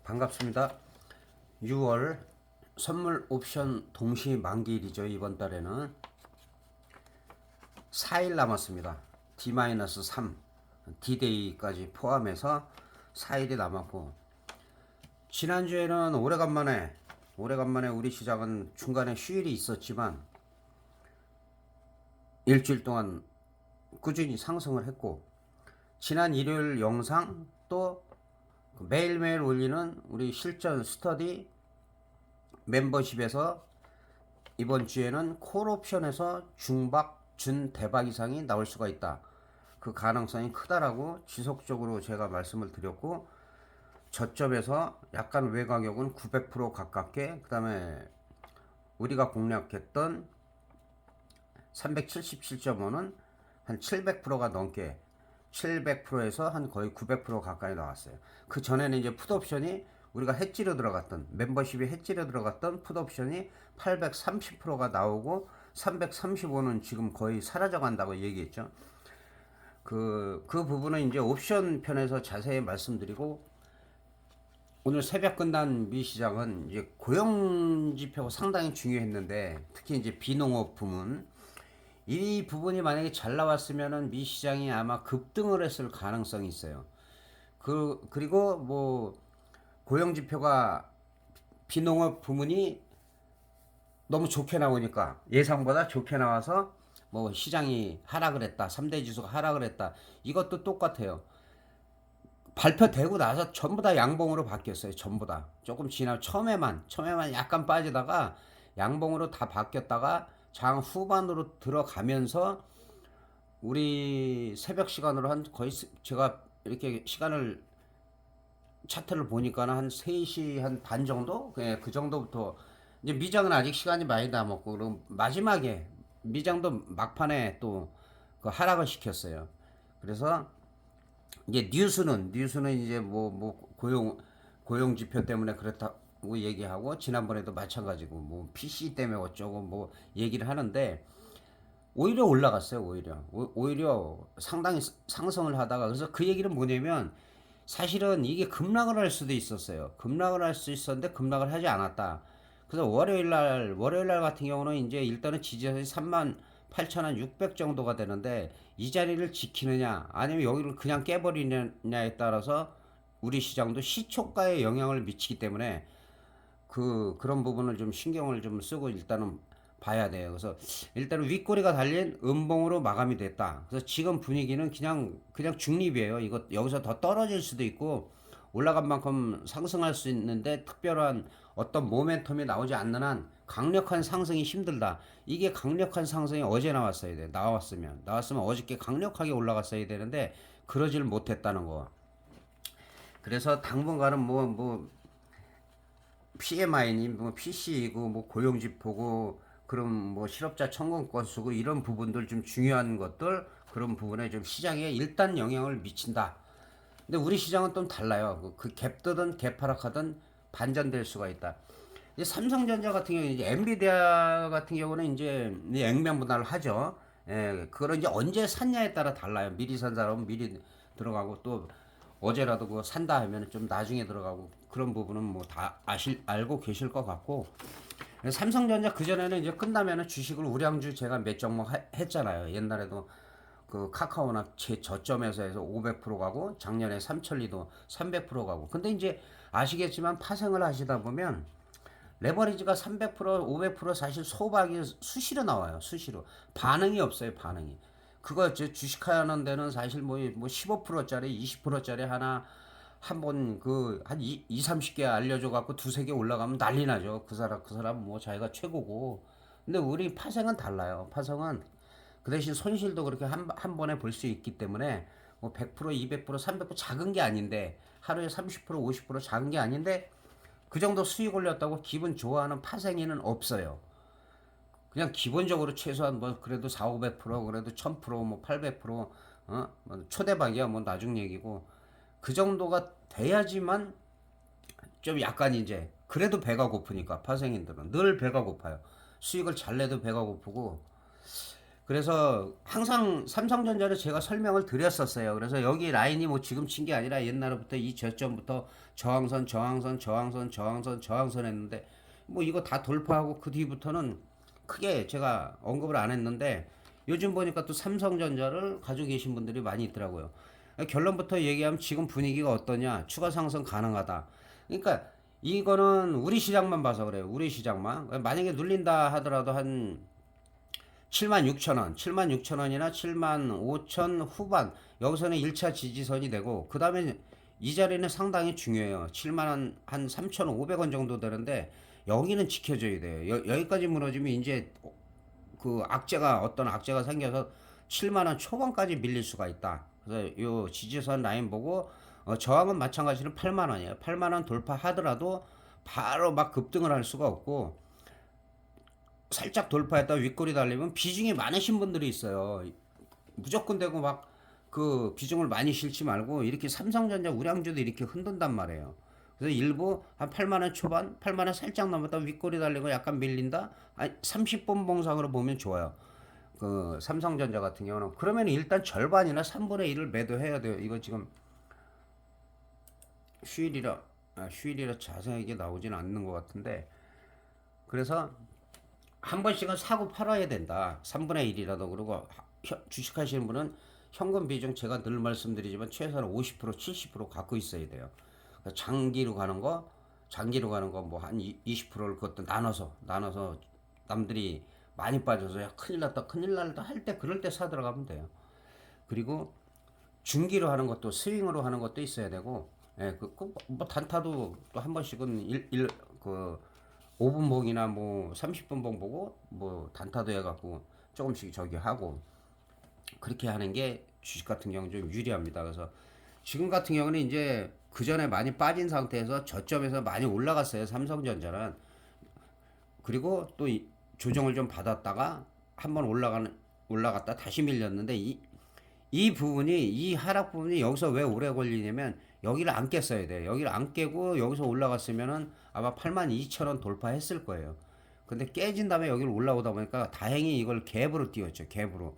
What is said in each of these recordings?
반갑습니다. 6월 선물 옵션 동시 만기일이죠. 이번 달에는 4일 남았습니다. D-3 D-Day까지 포함해서 4일이 남았고, 지난주에는 오래간만에 우리 시장은 중간에 휴일이 있었지만 일주일 동안 꾸준히 상승을 했고, 지난 일요일 영상 또 매일매일 올리는 우리 실전 스터디 멤버십에서 이번 주에는 콜옵션에서 중박 준대박 이상이 나올 수가 있다. 그 가능성이 크다라고 지속적으로 제가 말씀을 드렸고, 저점에서 약간 외가격은 900% 가깝게, 그 다음에 우리가 공략했던 377.5는 한 700%가 넘게, 700%에서 한 거의 900% 가까이 나왔어요. 그 전에는 이제 풋옵션이 우리가 해지로 들어갔던, 멤버십이 해지로 들어갔던 풋옵션이 830%가 나오고 335는 지금 거의 사라져 간다고 얘기했죠. 그 부분은 이제 옵션 편에서 자세히 말씀드리고, 오늘 새벽 끝난 미 시장은 이제 고용 지표가 상당히 중요했는데, 특히 이제 비농업 부문, 이 부분이 만약에 잘 나왔으면은 미 시장이 아마 급등을 했을 가능성이 있어요. 그리고 뭐 고용 지표가 비농업 부문이 너무 좋게 나오니까, 예상보다 좋게 나와서 뭐 시장이 하락을 했다, 3대 지수가 하락을 했다, 이것도 똑같아요. 발표되고 나서 전부 다 양봉으로 바뀌었어요. 전부 다. 조금 지나 처음에만 약간 빠지다가 양봉으로 다 바뀌었다가 장 후반으로 들어가면서 우리 새벽 시간으로 한 거의, 제가 이렇게 시간을 차트를 보니까는 한 3시 한 반 정도? 그 정도부터 이제 미장은 아직 시간이 많이 남았고, 그럼 마지막에 미장도 막판에 또 그 하락을 시켰어요. 그래서 이제 뉴스는 이제 뭐 고용 지표 때문에 그렇다고 얘기하고, 지난번에도 마찬가지고 뭐 PC 때문에 어쩌고 뭐 얘기를 하는데, 오히려 올라갔어요. 오히려 상당히 상승을 하다가, 그래서 그 얘기는 뭐냐면, 사실은 이게 급락을 할 수도 있었어요. 급락을 할 수 있었는데 급락을 하지 않았다. 그래서 월요일 날 같은 경우는 이제 일단은 지지선이 38,600 정도가 되는데, 이 자리를 지키느냐 아니면 여기를 그냥 깨버리느냐에 따라서 우리 시장도 시초가에 영향을 미치기 때문에, 그런 부분을 좀 신경을 좀 쓰고 일단은 봐야 돼요. 그래서 일단은 윗꼬리가 달린 음봉으로 마감이 됐다. 그래서 지금 분위기는 그냥 중립이에요. 이거 여기서 더 떨어질 수도 있고 올라간 만큼 상승할 수 있는데, 특별한 어떤 모멘텀이 나오지 않는 한 강력한 상승이 힘들다. 이게 강력한 상승이 어제 나왔어야 돼. 나왔으면 어저께 강력하게 올라갔어야 되는데 그러질 못했다는 거. 그래서 당분간은 뭐 PMI니 뭐 PC이고 뭐 고용지표고, 그럼 뭐 실업자 청구 건수고, 이런 부분들 좀 중요한 것들, 그런 부분에 좀 시장에 일단 영향을 미친다. 근데 우리 시장은 좀 달라요. 그 갭 뜨든 갭 하락하든 반전될 수가 있다. 이제 삼성전자 같은 경우, 이제 엔비디아 같은 경우는 이제 액면 분할을 하죠. 예, 그걸 이제 언제 샀냐에 따라 달라요. 미리 산 사람은 미리 들어가고, 또 어제라도 그거 산다 하면 좀 나중에 들어가고, 그런 부분은 뭐 다 알고 계실 것 같고. 삼성전자 그전에는 이제 끝나면은 주식을 우량주 제가 몇 종목 했잖아요. 옛날에도 그 카카오나 제 저점에서 해서 500% 가고, 작년에 삼천리도 300% 가고. 근데 이제 아시겠지만 파생을 하시다 보면 레버리지가 300% 500% 사실 소박이 수시로 나와요. 수시로 반응이 없어요. 반응이. 그거 주식하는 데는 사실 뭐 15%짜리 20%짜리 하나 한 번 한 2, 30개 알려줘 갖고 두세 개 올라가면 난리 나죠. 그 사람 뭐 자기가 최고고. 근데 우리 파생은 달라요. 파생은 그 대신 손실도 그렇게 한 번에 볼 수 있기 때문에, 뭐 100%, 200%, 300% 작은 게 아닌데, 하루에 30%, 50% 작은 게 아닌데, 그 정도 수익 올렸다고 기분 좋아하는 파생이는 없어요. 그냥 기본적으로 최소한 뭐 그래도 4, 500%, 그래도 1000%, 뭐 800%, 뭐 초대박이야. 뭐 나중 얘기고. 그 정도가 돼야지만 좀 약간 이제 그래도 배가 고프니까, 파생인들은 늘 배가 고파요. 수익을 잘 내도 배가 고프고, 그래서 항상 삼성전자를 제가 설명을 드렸었어요. 그래서 여기 라인이 뭐 지금 친 게 아니라 옛날부터 이 저점부터 저항선, 저항선, 저항선, 저항선, 저항선 했는데 뭐 이거 다 돌파하고 그 뒤부터는 크게 제가 언급을 안 했는데 요즘 보니까 또 삼성전자를 가지고 계신 분들이 많이 있더라고요. 결론부터 얘기하면 지금 분위기가 어떠냐? 추가 상승 가능하다. 그러니까 이거는 우리 시장만 봐서 그래요. 우리 시장만. 만약에 눌린다 하더라도 한 7만 6천 원, 7만 6천 원이나 7만 5천 후반 여기서는 1차 지지선이 되고 그 다음에 이 자리는 상당히 중요해요. 7만 한 3,500원 정도 되는데 여기는 지켜줘야 돼요. 여기까지 무너지면 이제 그 악재가 어떤 악재가 생겨서 7만 원 초반까지 밀릴 수가 있다. 그래서 요 지지선 라인 보고 저항은 마찬가지로 8만 원이에요. 8만 원 돌파하더라도 바로 막 급등을 할 수가 없고 살짝 돌파했다 윗골이 달리면 비중이 많으신 분들이 있어요. 무조건 되고 막 그 비중을 많이 실지 말고 이렇게 삼성전자 우량주도 이렇게 흔든단 말이에요. 그래서 일부 한 8만 원 초반, 8만 원 살짝 넘었다 윗골이 달리고 약간 밀린다. 아니 30분 봉상으로 보면 좋아요. 그 삼성전자 같은 경우는 그러면 일단 절반이나 3분의 1을 매도해야 돼요. 이거 지금 휴일이라 자세하게 나오진 않는 것 같은데 그래서 한 번씩은 사고 팔아야 된다. 3분의 1이라도 그러고 주식하시는 분은 현금 비중 제가 늘 말씀드리지만 최소한 50% 70% 갖고 있어야 돼요. 그러니까 장기로 가는 거 뭐 한 20%를 그것도 나눠서 남들이 많이 빠져서 야 큰일 났다 할 때 그럴 때 사 들어가면 돼요. 그리고 중기로 하는 것도 스윙으로 하는 것도 있어야 되고 예, 뭐 단타도 또 한 번씩은 그 5분 봉이나 뭐 30분 봉 보고 뭐 단타도 해갖고 조금씩 저기 하고 그렇게 하는 게 주식 같은 경우는 좀 유리합니다. 그래서 지금 같은 경우는 이제 그 전에 많이 빠진 상태에서 저점에서 많이 올라갔어요. 삼성전자는. 그리고 또 조정을 좀 받았다가 한번 올라갔다 다시 밀렸는데 이 부분이 이 하락 부분이 여기서 왜 오래 걸리냐면 여기를 안 깼어야 돼. 여기를 안 깨고 여기서 올라갔으면은 아마 82,000원 돌파했을 거예요. 근데 깨진 다음에 여기를 올라오다 보니까 다행히 이걸 갭으로 띄웠죠. 갭으로.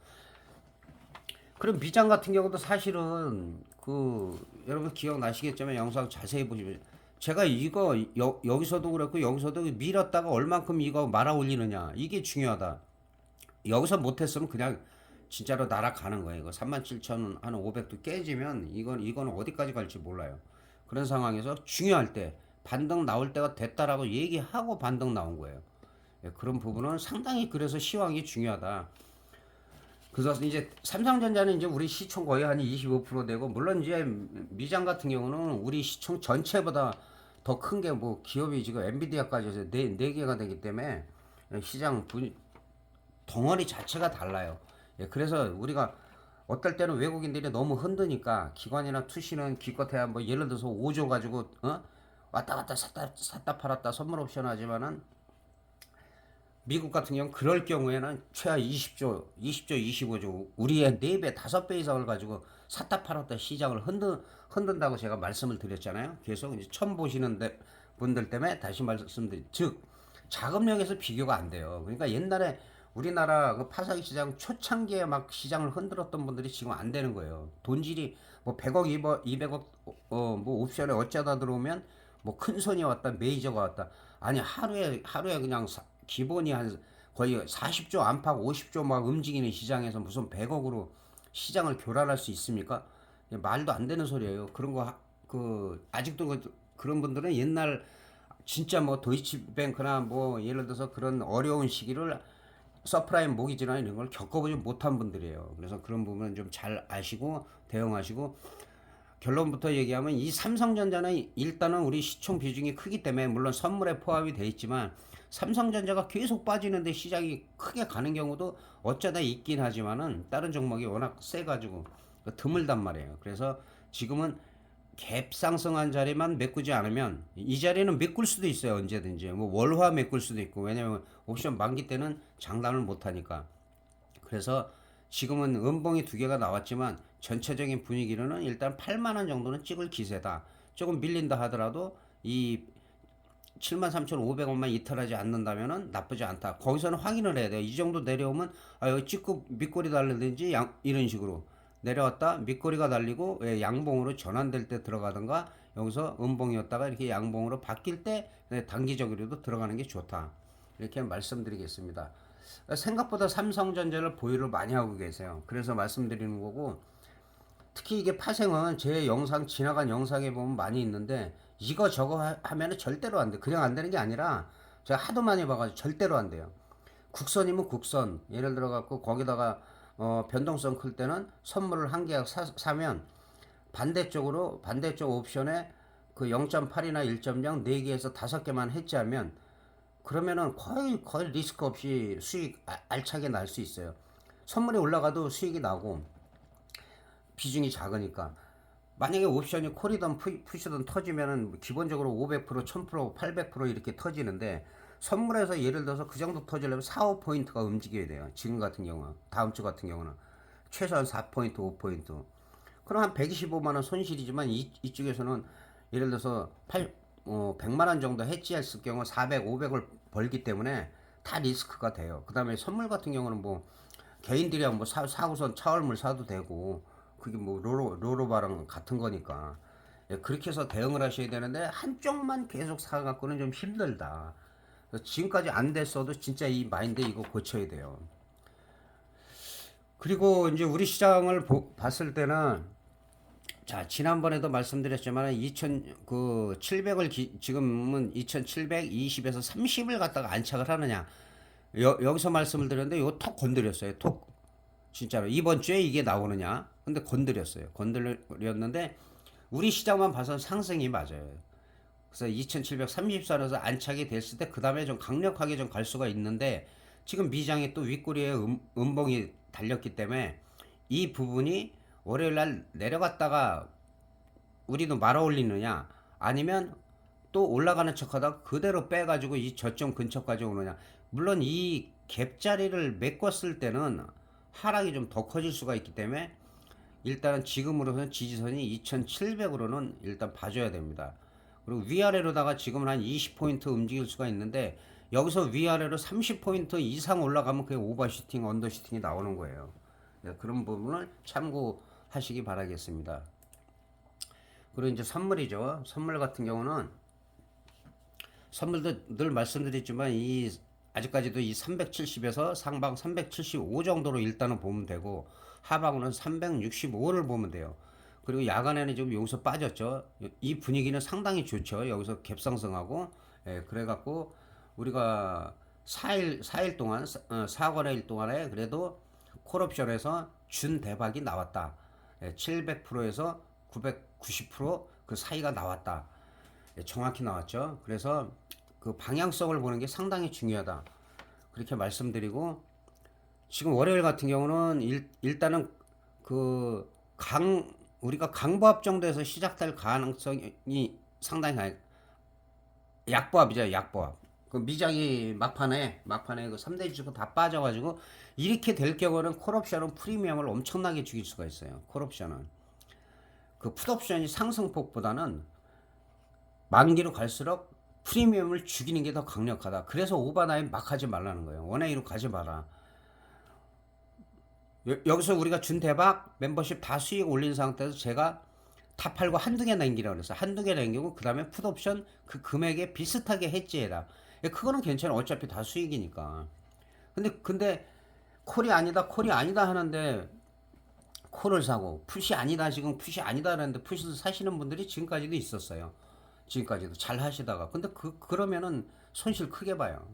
그럼 미장 같은 경우도 사실은 그 여러분 기억나시겠지만 영상 자세히 보시면 제가 이거 여기서도 그렇고 여기서도 밀었다가 얼만큼 이거 말아 올리느냐 이게 중요하다. 여기서 못했으면 그냥 진짜로 날아가는 거예요. 이거 37,000원 한 500도 깨지면 이건 어디까지 갈지 몰라요. 그런 상황에서 중요할 때 반등 나올 때가 됐다라고 얘기하고 반등 나온 거예요. 예, 그런 부분은 상당히 그래서 시황이 중요하다. 그래서 이제 삼성전자는 이제 우리 시총 거의 한 25% 되고 물론 이제 미장 같은 경우는 우리 시총 전체보다 더 큰 게 뭐 기업이 지금 엔비디아까지 해서 네 개가 되기 때문에 시장 덩어리 자체가 달라요. 예, 그래서 우리가 어떨 때는 외국인들이 너무 흔드니까 기관이나 투시는 기껏해야 뭐 예를 들어서 5조 가지고 왔다 갔다 샀다 팔았다 선물 옵션 하지만은 미국 같은 경우 그럴 경우에는 최하 20조, 25조 우리의 4배, 5배 이상을 가지고 샀다 팔았다 시장을 흔든다고 제가 말씀을 드렸잖아요. 계속 이제 처음 보시는 분들 때문에 다시 즉 자금력에서 비교가 안 돼요. 그러니까 옛날에 우리나라 그 파사기 시장 초창기에 막 시장을 흔들었던 분들이 지금 안 되는 거예요. 돈질이 뭐 100억, 200억 뭐 옵션에 어쩌다 들어오면 뭐 큰 손이 왔다, 메이저가 왔다. 아니 하루에 그냥 기본이 한 거의 40조 안팎 50조 막 움직이는 시장에서 무슨 100억으로 시장을 교란할 수 있습니까? 말도 안 되는 소리예요. 그런 거 아직도 그런 분들은 옛날 진짜 뭐 도이치뱅크나 뭐 예를 들어서 그런 어려운 시기를 서프라임 모기지나 이런 걸 겪어보지 못한 분들이에요. 그래서 그런 부분은 좀 잘 아시고 대응하시고 결론부터 얘기하면 이 삼성전자는 일단은 우리 시총 비중이 크기 때문에 물론 선물에 포함이 돼 있지만 삼성전자가 계속 빠지는데 시장이 크게 가는 경우도 어쩌다 있긴 하지만은 다른 종목이 워낙 세가지고 드물단 말이에요. 그래서 지금은 갭 상승한 자리만 메꾸지 않으면 이 자리는 메꿀 수도 있어요. 언제든지 뭐 월화 메꿀 수도 있고 왜냐면 옵션 만기 때는 장담을 못 하니까. 그래서 지금은 음봉이 2개가 나왔지만 전체적인 분위기로는 일단 8만 원 정도는 찍을 기세다. 조금 밀린다 하더라도 이 73,500원만 이탈하지 않는다면은 나쁘지 않다. 거기서는 확인을 해야 돼요. 이 정도 내려오면 여기 찍고 밑꼬리 달리든지 이런 식으로 내려왔다 밑꼬리가 달리고 양봉으로 전환될 때 들어가든가 여기서 음봉이었다가 이렇게 양봉으로 바뀔 때 단기적으로도 들어가는 게 좋다. 이렇게 말씀드리겠습니다. 생각보다 삼성전자를 보유를 많이 하고 계세요. 그래서 말씀드리는 거고 특히 이게 파생은 제 영상 지나간 영상에 보면 많이 있는데 이거 저거 하면은 절대로 안 돼. 그냥 안 되는 게 아니라 제가 하도 많이 봐가지고 절대로 안 돼요. 국선이면 국선 예를 들어 갖고 거기다가 변동성 클 때는 선물을 한 계약 사면 반대쪽 옵션에 그 0.8이나 1.0 4개에서 5개만 해지하면 그러면은 거의 리스크 없이 수익 알차게 날 수 있어요. 선물이 올라가도 수익이 나고 비중이 작으니까 만약에 옵션이 콜이든 푸시든 터지면은 기본적으로 500%, 1000%, 800% 이렇게 터지는데 선물에서 예를 들어서 그 정도 터지려면 4, 5포인트가 움직여야 돼요. 지금 같은 경우는 다음 주 같은 경우는 최소한 4포인트, 5포인트. 그럼 한 125만 원 손실이지만 이쪽에서는 예를 들어서 100만 원 정도 해지했을 경우 400, 500을 벌기 때문에 다 리스크가 돼요. 그다음에 선물 같은 경우는 뭐 개인들이야 뭐 사고선 차월물 사도 되고 그게 뭐 로로바랑 같은 거니까 그렇게 해서 대응을 하셔야 되는데 한쪽만 계속 사갖고는 좀 힘들다. 지금까지 안 됐어도 진짜 이 마인드 이거 고쳐야 돼요. 그리고 이제 우리 시장을 봤을 때는 자 지난번에도 말씀드렸지만 700을 지금은 2720에서 30을 갖다가 안착을 하느냐 여기서 말씀을 드렸는데 이거 톡 건드렸어요. 톡 진짜로 이번 주에 이게 나오느냐 근데 건드렸는데 우리 시장만 봐서는 상승이 맞아요. 그래서 2734에서 안착이 됐을 때 그 다음에 좀 강력하게 좀 갈 수가 있는데 지금 미장이 또 윗꼬리에 음봉이 달렸기 때문에 이 부분이 월요일날 내려갔다가 우리도 말아 올리느냐 아니면 또 올라가는 척하다가 그대로 빼가지고 이 저점 근처까지 오느냐. 물론 이 갭자리를 메꿨을 때는 하락이 좀 더 커질 수가 있기 때문에 일단은 지금으로서는 지지선이 2700으로는 일단 봐줘야 됩니다. 그리고 위아래로다가 지금은 한 20포인트 움직일 수가 있는데 여기서 위아래로 30포인트 이상 올라가면 그게 오버슈팅, 언더슈팅이 나오는 거예요. 그런 부분을 참고하시기 바라겠습니다. 그리고 이제 선물이죠. 선물 같은 경우는 선물도 늘 말씀드렸지만 이 아직까지도 이 370에서 상방 375 정도로 일단은 보면 되고 하방으로는 365를 보면 돼요. 그리고 야간에는 좀 여기서 빠졌죠. 이 분위기는 상당히 좋죠. 여기서 갭상승하고 그래갖고 우리가 4일 동안 4거래일 동안에 그래도 콜옵션에서 준 대박이 나왔다. 700%에서 990%그 사이가 나왔다. 정확히 나왔죠. 그래서 그 방향성을 보는 게 상당히 중요하다. 그렇게 말씀드리고 지금 월요일 같은 경우는 일단은 그 우리가 강보합 정도에서 시작될 가능성이 상당히 약보합이죠. 약보합. 그 미장이 막판에 그 3대 지수 다 빠져가지고 이렇게 될 경우는 콜옵션은 프리미엄을 엄청나게 죽일 수가 있어요. 콜옵션은 그 풋옵션이 상승폭보다는 만기로 갈수록 프리미엄을 죽이는 게 더 강력하다. 그래서 오버나인 막 하지 말라는 거예요. 원웨이로 가지 마라. 여기서 우리가 준 대박 멤버십 다 수익 올린 상태에서 제가 다 팔고 한두 개 남기라고 그랬어요. 한두 개 남기고 그 다음에 풋옵션 그 금액에 비슷하게 해지해라. 그거는 괜찮아. 어차피 다 수익이니까. 근데 콜이 아니다 하는데 콜을 사고 풋이 아니다 지금 풋이 아니다 하는데 풋을 사시는 분들이 지금까지도 있었어요. 지금까지도 잘 하시다가 근데 그러면은 손실 크게 봐요.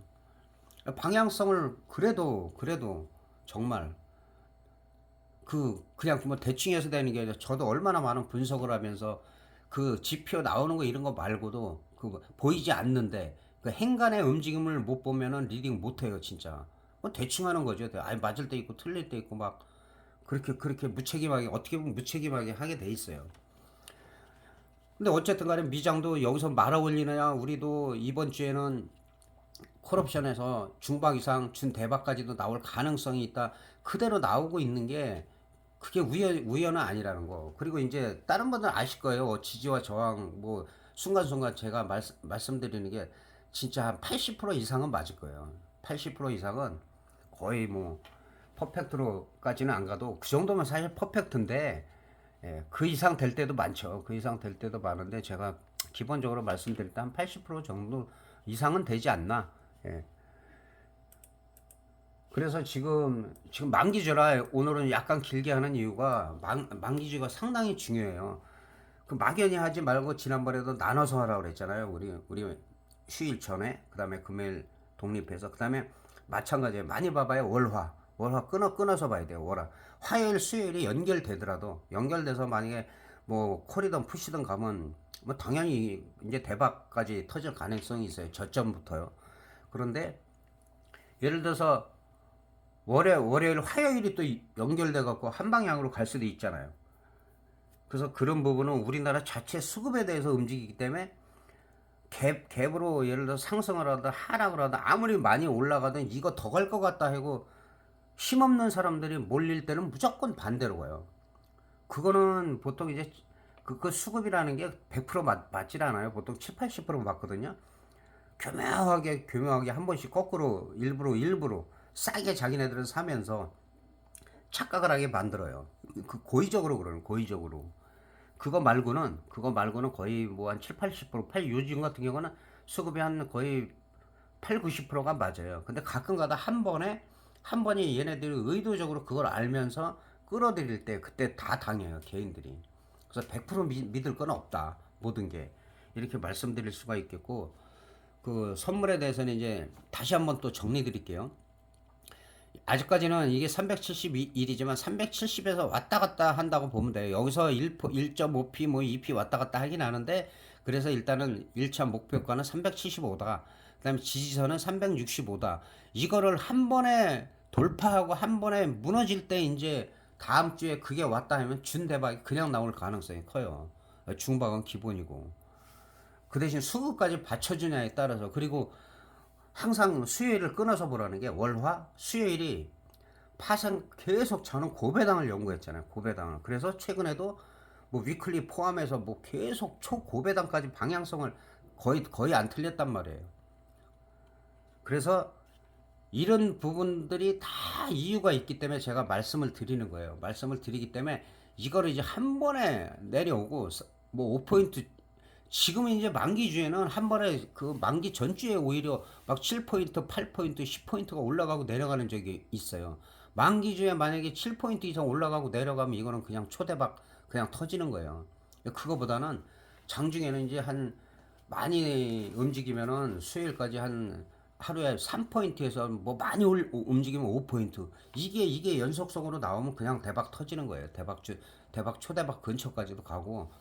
방향성을 그래도 정말 그냥 뭐 대충 해서 되는 게 아니라 저도 얼마나 많은 분석을 하면서 그 지표 나오는 거 이런 거 말고도 그 보이지 않는데 그 행간의 움직임을 못 보면은 리딩 못 해요, 진짜. 대충 하는 거죠. 아니 맞을 때 있고 틀릴 때 있고 막 그렇게 무책임하게 어떻게 보면 무책임하게 하게 돼 있어요. 근데 어쨌든 간에 미장도 여기서 말아 올리느냐 우리도 이번 주에는 콜옵션에서 중박 이상 준 대박까지도 나올 가능성이 있다. 그대로 나오고 있는 게 그게 우연은 아니라는 거. 그리고 이제 다른 분들 아실 거예요. 지지와 저항 뭐 순간순간 제가 말씀드리는 게 진짜 한 80% 이상은 맞을 거예요. 80% 이상은 거의 뭐 퍼펙트로까지는 안 가도 그 정도면 사실 퍼펙트인데, 예, 그 이상 될 때도 많죠. 그 이상 될 때도 많은데 제가 기본적으로 말씀드릴 때 한 80% 정도 이상은 되지 않나. 예. 그래서 지금 만기주라 오늘은 약간 길게 하는 이유가 만기주가 상당히 중요해요. 그 막연히 하지 말고 지난번에도 나눠서 하라고 그랬잖아요. 우리 휴일 전에 그다음에 금요일 독립해서 그다음에 마찬가지예요. 많이 봐봐요. 월화 끊어서 봐야 돼요. 월화 화요일 수요일이 연결되더라도 연결돼서 만약에 뭐 콜이든 푸시든 가면 뭐 당연히 이제 대박까지 터질 가능성이 있어요. 저점부터요. 그런데 예를 들어서 월요일 화요일이 또 연결돼 갖고 한 방향으로 갈 수도 있잖아요. 그래서 그런 부분은 우리나라 자체 수급에 대해서 움직이기 때문에 갭으로 예를 들어 상승을 하든 하락을 하든 아무리 많이 올라가든 이거 더 갈 것 같다 하고 힘없는 사람들이 몰릴 때는 무조건 반대로 가요. 그거는 보통 이제 그 수급이라는 게 100% 맞질 않아요. 보통 7, 80% 맞거든요. 교묘하게 한 번씩 거꾸로 일부러 싸게 자기네들은 사면서 착각을 하게 만들어요. 그 고의적으로 그러는 고의적으로. 그거 말고는 거의 뭐 한 7, 80% 요즘 같은 경우는 수급이 한 거의 8, 90%가 맞아요. 근데 가끔 가다 한 번이 얘네들이 의도적으로 그걸 알면서 끌어들일 때 그때 다 당해요, 개인들이. 그래서 100% 믿을 건 없다. 모든 게. 이렇게 말씀드릴 수가 있겠고 그 선물에 대해서는 이제 다시 한번 또 정리 드릴게요. 아직까지는 이게 371이지만 370에서 왔다 갔다 한다고 보면 돼요. 여기서 1.5p 뭐 2p 왔다 갔다 하긴 하는데 그래서 일단은 1차 목표가는 375다. 그다음에 지지선은 365다. 이거를 한 번에 돌파하고 한 번에 무너질 때 이제 다음 주에 그게 왔다 하면 준대박이 그냥 나올 가능성이 커요. 중박은 기본이고. 그 대신 수급까지 받쳐주냐에 따라서 그리고 항상 수요일을 끊어서 보라는 게 월화 수요일이 파생 계속 저는 고배당을 연구했잖아요. 고배당을. 그래서 최근에도 뭐 위클리 포함해서 뭐 계속 초고배당까지 방향성을 거의 안 틀렸단 말이에요. 그래서 이런 부분들이 다 이유가 있기 때문에 제가 말씀을 드리는 거예요. 말씀을 드리기 때문에 이거를 이제 한 번에 내려오고 뭐 5포인트 지금 이제 만기주에는 한 번에 그 만기 전주에 오히려 막 7포인트, 8포인트, 10포인트가 올라가고 내려가는 적이 있어요. 만기주에 만약에 7포인트 이상 올라가고 내려가면 이거는 그냥 초대박 그냥 터지는 거예요. 그거보다는 장중에는 이제 한 많이 움직이면은 수요일까지 한 하루에 3포인트에서 뭐 많이 움직이면 5포인트. 이게 연속성으로 나오면 그냥 대박 터지는 거예요. 대박 초대박 근처까지도 가고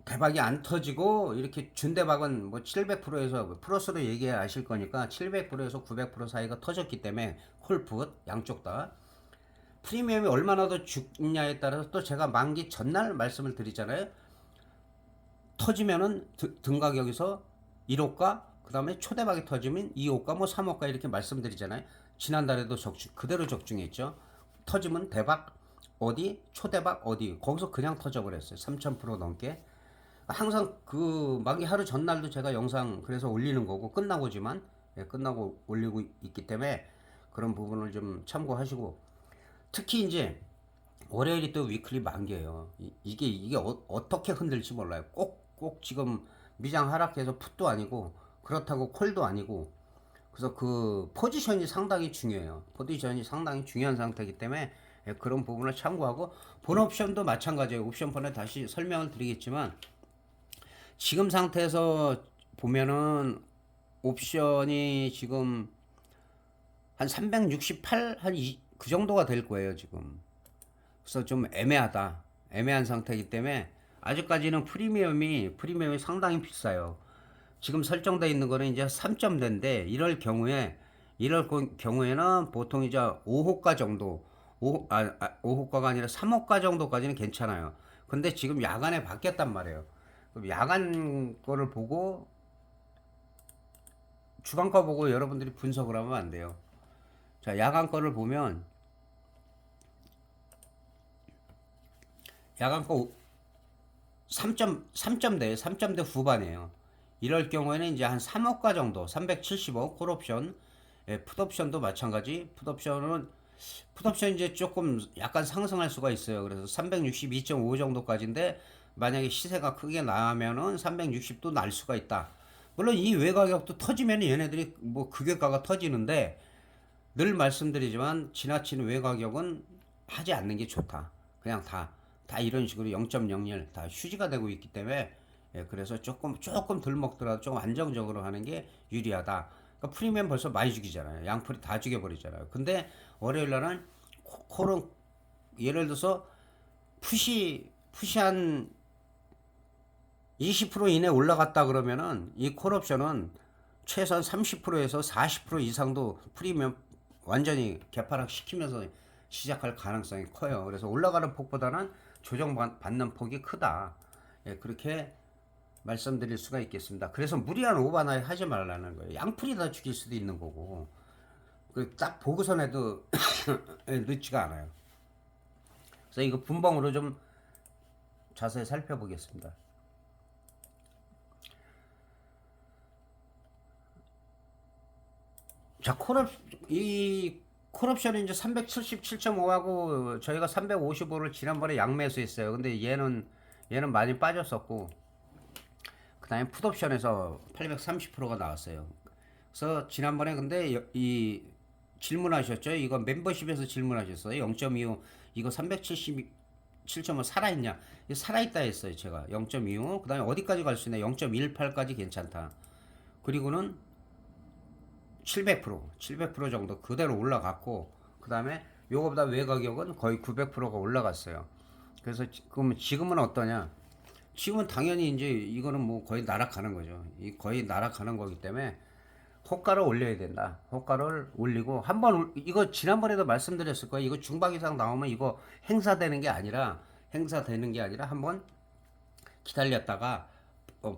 대박이 안 터지고 이렇게 준대박은 뭐 700%에서 플러스로 얘기하실 거니까 700%에서 900% 사이가 터졌기 때문에 콜풋 양쪽 다 프리미엄이 얼마나 더 죽냐에 따라서 또 제가 만기 전날 말씀을 드리잖아요. 터지면은 등가격에서 1호가 그 다음에 초대박이 터지면 2호가 뭐 3호가 이렇게 말씀드리잖아요. 지난달에도 그대로 적중했죠. 터지면 대박 어디 초대박 어디 거기서 그냥 터져버렸어요. 3000% 넘게. 항상 그 만기 하루 전날도 제가 영상 그래서 올리는 거고 끝나고지만 끝나고 올리고 있기 때문에 그런 부분을 좀 참고하시고 특히 이제 월요일이 또 위클리 만기예요. 이게 어떻게 흔들지 몰라요. 꼭 지금 미장 하락해서 풋도 아니고 그렇다고 콜도 아니고 그래서 그 포지션이 상당히 중요해요. 포지션이 상당히 중요한 상태이기 때문에 그런 부분을 참고하고 본 옵션도 마찬가지예요. 옵션폰에 다시 설명을 드리겠지만 지금 상태에서 보면은 옵션이 지금 한 368, 그 정도가 될 거예요, 지금. 그래서 좀 애매한 상태이기 때문에 아직까지는 프리미엄이 상당히 비싸요. 지금 설정되어 있는 거는 이제 3점대인데 이럴 경우에는 보통 이제 5호가 정도 5호가가 아니라 3호가 정도까지는 괜찮아요. 근데 지금 야간에 바뀌었단 말이에요. 그럼 야간 거를 보고 주간 거 보고 여러분들이 분석을 하면 안 돼요. 자, 야간 거를 보면 야간 거 3점대 후반이에요. 이럴 경우에는 이제 한 3억가 정도, 370억 콜옵션, 예, 풋옵션도 마찬가지. 풋옵션 이제 조금 약간 상승할 수가 있어요. 그래서 362.5 정도까지인데 만약에 시세가 크게 나면은 360도 날 수가 있다. 물론 이 외가격도 터지면 얘네들이 뭐 극외가가 터지는데 늘 말씀드리지만 지나치는 외가격은 하지 않는 게 좋다. 그냥 다 이런 식으로 0.01 다 휴지가 되고 있기 때문에 예, 그래서 조금 덜 먹더라도 좀 안정적으로 하는 게 유리하다. 그러니까 프리미엄 벌써 많이 죽이잖아요. 양풀이 다 죽여버리잖아요. 근데 월요일 날은 콜은 예를 들어서 푸시 한 20% 이내 올라갔다 그러면은 이 콜옵션은 최소한 30%에서 40% 이상도 프리미엄 완전히 개파락 시키면서 시작할 가능성이 커요. 그래서 올라가는 폭보다는 조정받는 폭이 크다. 예, 그렇게 말씀드릴 수가 있겠습니다. 그래서 무리한 오버나이 하지 말라는 거예요. 양풀이 다 죽일 수도 있는 거고. 딱 보고선 해도 늦지가 않아요. 그래서 이거 분봉으로 좀 자세히 살펴보겠습니다. 자, 콜옵션이 이제 377.5하고 저희가 355를 지난번에 양매수했어요. 근데 얘는 많이 빠졌었고, 그 다음에 풋옵션에서 830%가 나왔어요. 그래서 지난번에 근데 이 질문하셨죠? 이거 멤버십에서 질문하셨어요. 0.25 이거 377.5 살아있냐? 이거 살아있다 했어요. 제가 0.25. 그 다음에 어디까지 갈 수 있냐? 0.18까지 괜찮다. 그리고는 700% 정도 그대로 올라갔고, 그 다음에 요거보다 외가격은 거의 900%가 올라갔어요. 그래서 지금은 어떠냐? 지금은 당연히 이제 이거는 뭐 거의 나락가는 거죠. 거의 나락가는 거기 때문에 호가를 올려야 된다. 호가를 올리고 한번 이거 지난번에도 말씀드렸을 거예요. 이거 중박 이상 나오면 이거 행사되는 게 아니라 한번 기다렸다가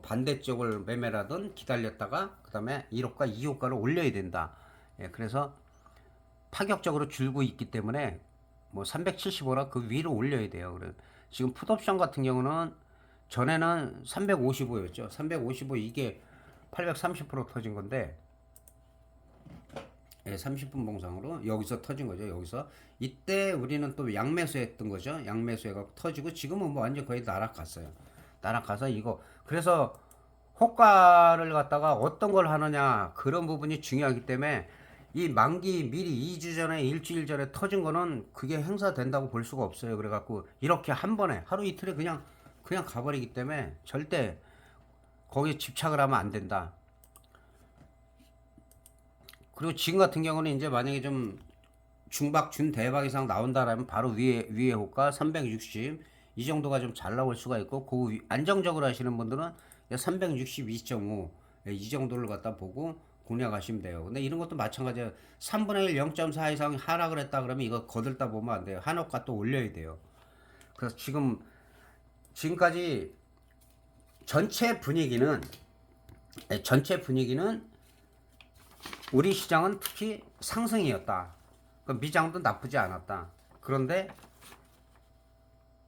반대쪽을 매매라든 기다렸다가 그 다음에 1호가 2호가를 올려야 된다. 예, 그래서 파격적으로 줄고 있기 때문에 뭐 375라 그 위로 올려야 돼요. 그래 지금 풋옵션 같은 경우는 전에는 355였죠. 355 이게 830% 터진 건데, 예, 30분 봉상으로 여기서 터진 거죠. 여기서 이때 우리는 또 양매수했던 거죠. 양매수해갖고 터지고 지금은 뭐 완전 거의 나락갔어요. 나락가서 이거 그래서 호가를 갖다가 어떤 걸 하느냐 그런 부분이 중요하기 때문에 이 만기 미리 2주 전에 일주일 전에 터진 거는 그게 행사된다고 볼 수가 없어요. 그래갖고 이렇게 한 번에 하루 이틀에 그냥 가버리기 때문에 절대 거기에 집착을 하면 안 된다. 그리고 지금 같은 경우는 이제 만약에 좀 중박 준대박 이상 나온다라면 바로 위에 호가 360 이 정도가 좀 잘 나올 수가 있고, 그 안정적으로 하시는 분들은 362.5 이 정도를 갖다 보고 공략하시면 돼요. 근데 이런 것도 마찬가지예요. 3분의 1 0.4 이상 하락을 했다 그러면 이거 거들다 보면 안 돼요. 한호가 또 올려야 돼요. 그래서 지금까지 전체 분위기는 우리 시장은 특히 상승이었다. 미장도 나쁘지 않았다. 그런데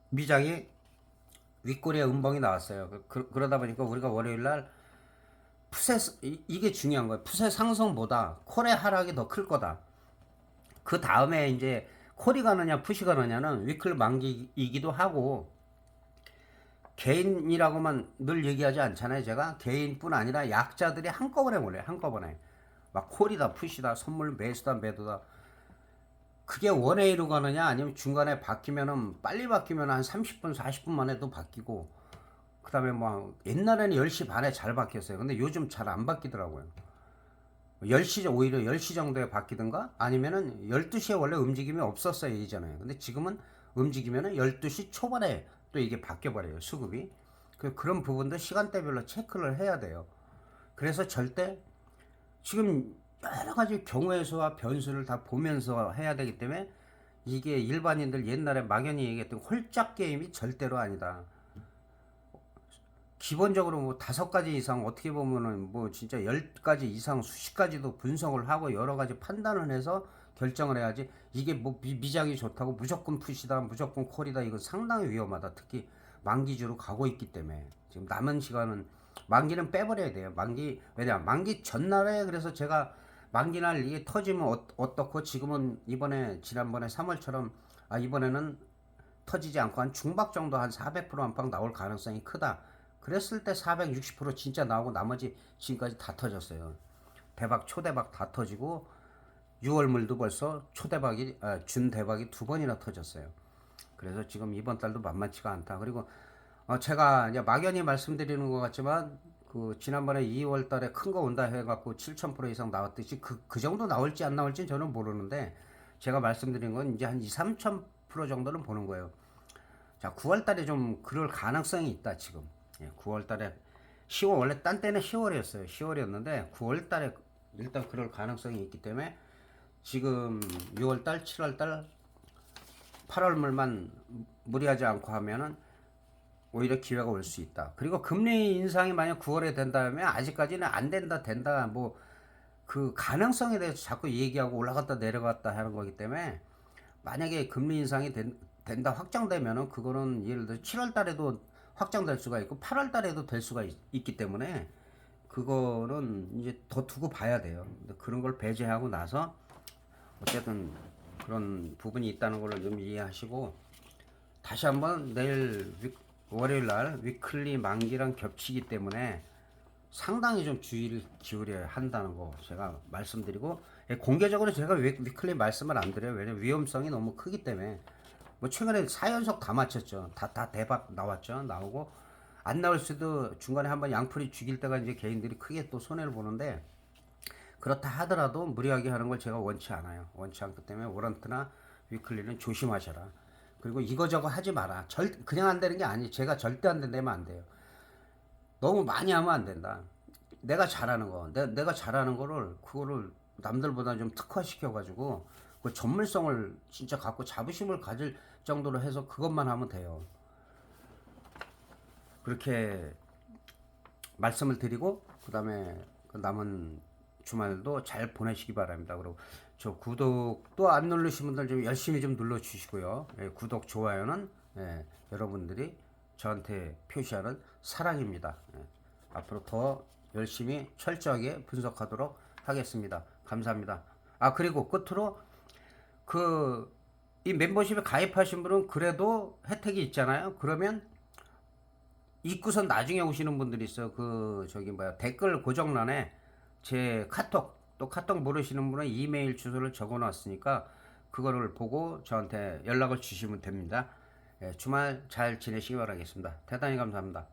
미장이 윗꼬리에 음봉이 나왔어요. 그러다 보니까 우리가 월요일날 이게 중요한 거예요. 풋의 상승보다 콜의 하락이 더 클 거다. 그 다음에 이제 콜이 가느냐 풋이 가느냐는 위클 만기이기도 하고, 개인이라고만 늘 얘기하지 않잖아요. 제가 개인뿐 아니라 약자들이 한꺼번에 몰려요. 한꺼번에 막 콜이다 풋이다 선물 매수다 매도다. 그게 원웨이로 가느냐 아니면 중간에 바뀌면은 빨리 바뀌면 한 30분 40분 만에도 바뀌고, 그 다음에 뭐 옛날에는 10시 반에 잘 바뀌었어요. 근데 요즘 잘 안 바뀌더라고요. 10시 오히려 10시 정도에 바뀌든가 아니면은 12시에 원래 움직임이 없었어요 예전에. 근데 지금은 움직이면은 12시 초반에 또 이게 바뀌어버려요 수급이. 그런 부분도 시간대별로 체크를 해야 돼요. 그래서 절대 지금 여러 가지 경우의 수와 변수를 다 보면서 해야 되기 때문에 이게 일반인들 옛날에 막연히 얘기했던 홀짝 게임이 절대로 아니다. 기본적으로 뭐 5가지 이상 어떻게 보면은 뭐 진짜 10가지 이상 수십 가지도 분석을 하고 여러 가지 판단을 해서 결정을 해야지, 이게 뭐 미장이 좋다고 무조건 푸시다 무조건 콜이다 이건 상당히 위험하다. 특히 만기주로 가고 있기 때문에 지금 남은 시간은 만기는 빼버려야 돼요. 왜냐 만기 전날에 그래서 제가 만기날 이게 터지면 어떻고 지금은 지난번에 3월처럼 이번에는 터지지 않고 한 중박 정도 한 400% 안팎 나올 가능성이 크다. 그랬을 때 460% 진짜 나오고 나머지 지금까지 다 터졌어요. 대박 초대박 다 터지고 6월물도 벌써 준대박이 두 번이나 터졌어요. 그래서 지금 이번 달도 만만치가 않다. 그리고 제가 이제 막연히 말씀드리는 것 같지만 그 지난번에 2월 달에 큰 거 온다 해갖고 7,000% 이상 나왔듯이 그 정도 나올지 안 나올지 저는 모르는데 제가 말씀드린 건 이제 한 2, 3,000% 정도는 보는 거예요. 자, 9월 달에 좀 그럴 가능성이 있다 지금. 9월 달에 10월 원래 딴 때는 10월이었어요. 10월이었는데 9월 달에 일단 그럴 가능성이 있기 때문에 지금 6월 달, 7월 달, 8월 물만 무리하지 않고 하면은 오히려 기회가 올 수 있다. 그리고 금리 인상이 만약 9월에 된다면 아직까지는 안 된다, 된다, 뭐 그 가능성에 대해서 자꾸 얘기하고 올라갔다 내려갔다 하는 거기 때문에 만약에 금리 인상이 된다 확정되면은 그거는 예를 들어 7월 달에도 확정될 수가 있고 8월 달에도 될 수가 있기 때문에 그거는 이제 더 두고 봐야 돼요. 근데 그런 걸 배제하고 나서 어쨌든 그런 부분이 있다는 걸 좀 이해하시고 다시 한번 내일 월요일 날 위클리 만기랑 겹치기 때문에 상당히 좀 주의를 기울여야 한다는 거 제가 말씀드리고 공개적으로 제가 위클리 말씀을 안 드려요. 왜냐면 위험성이 너무 크기 때문에 뭐 최근에 4연속 다 맞췄죠. 다 대박 나왔죠. 나오고 안 나올 수도 중간에 한번 양풀이 죽일 때가 이제 개인들이 크게 또 손해를 보는데 그렇다 하더라도 무리하게 하는 걸 제가 원치 않아요. 원치 않기 때문에 워런트나 위클리는 조심하셔라. 그리고 이거저거 하지 마라. 그냥 안 되는 게 아니에요. 제가 절대 안 된다면 안 돼요. 너무 많이 하면 안 된다. 내가 잘하는 거, 내가 잘하는 거를 그거를 남들보다 좀 특화시켜가지고 그 전문성을 진짜 갖고 자부심을 가질 정도로 해서 그것만 하면 돼요. 그렇게 말씀을 드리고 그다음에 그 남은 주말도 잘 보내시기 바랍니다. 그리고 저 구독도 안 누르신 분들 좀 열심히 좀 눌러주시고요. 구독 좋아요는 여러분들이 저한테 표시하는 사랑입니다. 앞으로 더 열심히 철저하게 분석하도록 하겠습니다. 감사합니다. 그리고 끝으로 이 멤버십에 가입하신 분은 그래도 혜택이 있잖아요. 그러면 입구선 나중에 오시는 분들이 있어. 댓글 고정란에 제 카톡 모르시는 분은 이메일 주소를 적어 놨으니까 그거를 보고 저한테 연락을 주시면 됩니다. 주말 잘 지내시기 바라겠습니다. 대단히 감사합니다.